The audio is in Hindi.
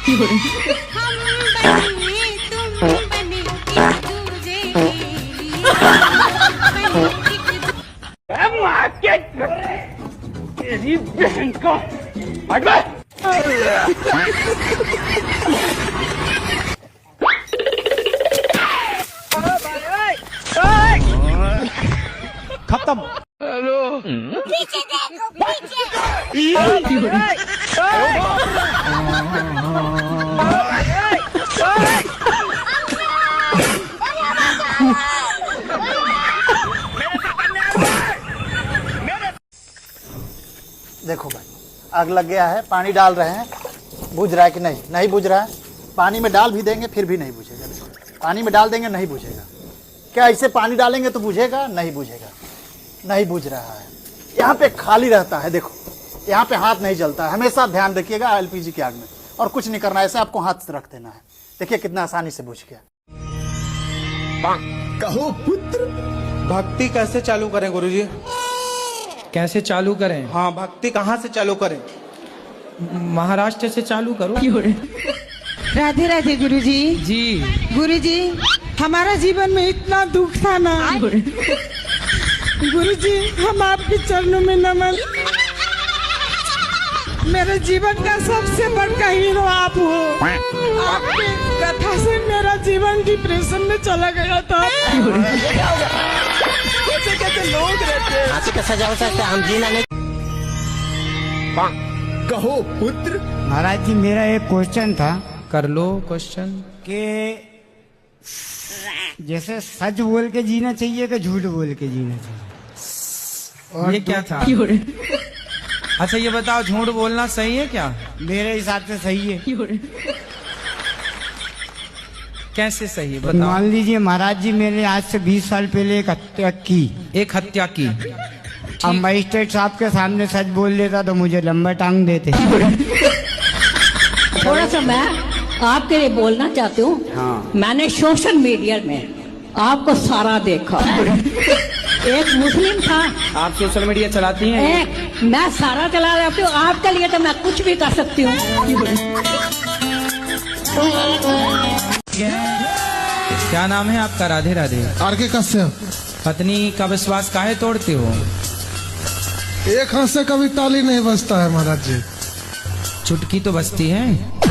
तेरी बहन को खत्म। हेलो पीछे देखो पीछे। देखो भाई, आग लग गया है, पानी डाल रहे हैं, बुझ रहा है कि नहीं? नहीं बुझ रहा है। पानी में डाल भी देंगे फिर भी नहीं बुझेगा। पानी में डाल देंगे नहीं बुझेगा। क्या ऐसे पानी डालेंगे तो बुझेगा? नहीं बुझेगा। नहीं बुझ रहा है। यहाँ पे खाली रहता है, देखो यहाँ पे हाथ नहीं जलता है। हमेशा ध्यान रखिएगा एलपीजी की आग में, और कुछ नहीं करना है, ऐसे आपको हाथ रख देना है। देखिए कितना आसानी से बुझ गया। कहो पुत्र, भक्ति कैसे चालू करें गुरुजी? कैसे चालू करें? हाँ, भक्ति कहाँ से चालू करें? महाराष्ट्र से चालू करो। राधे राधे गुरुजी। जी गुरुजी, हमारा जीवन में इतना दुख था ना गुरुजी, हम आपके चरणों में नमन। मेरे जीवन का सबसे बड़ा हीरो आप हो। आपकी कथा से मेरा जीवन डिप्रेशन में चला गया था। कैसे कैसे लोग रहते हैं? ऐसे कैसा जा सकता है? हम जीना नहीं। कहो पुत्र। महाराज जी, मेरा एक क्वेश्चन था। कर लो क्वेश्चन। कि जैसे सच बोल के जीना चाहिए कि झूठ बोल के जीना चाहिए? और ये क्या था? अच्छा ये बताओ, झूठ बोलना सही है क्या? मेरे हिसाब से सही है। कैसे सही है तो बताओ। मान लीजिए महाराज जी, मैंने आज से 20 साल पहले एक हत्या की। एक हत्या की। अब मजिस्ट्रेट साहब के सामने सच बोल देता तो मुझे लंबा टांग देते। थोड़ा सा मैं आपके लिए बोलना चाहती हूँ। हाँ। मैंने सोशल मीडिया में आपको सारा देखा। एक मुस्लिम था। आप सोशल मीडिया चलाती हैं? एक मैं सारा चला रही हूँ। आपके लिए तो मैं कुछ भी कर सकती हूँ। क्या नाम है आपका? राधे राधे। आरके कश्यप। पत्नी का विश्वास काहे तोड़ते हो? एक हाथ से कभी ताली नहीं बजता है महाराज जी। चुटकी तो बजती है।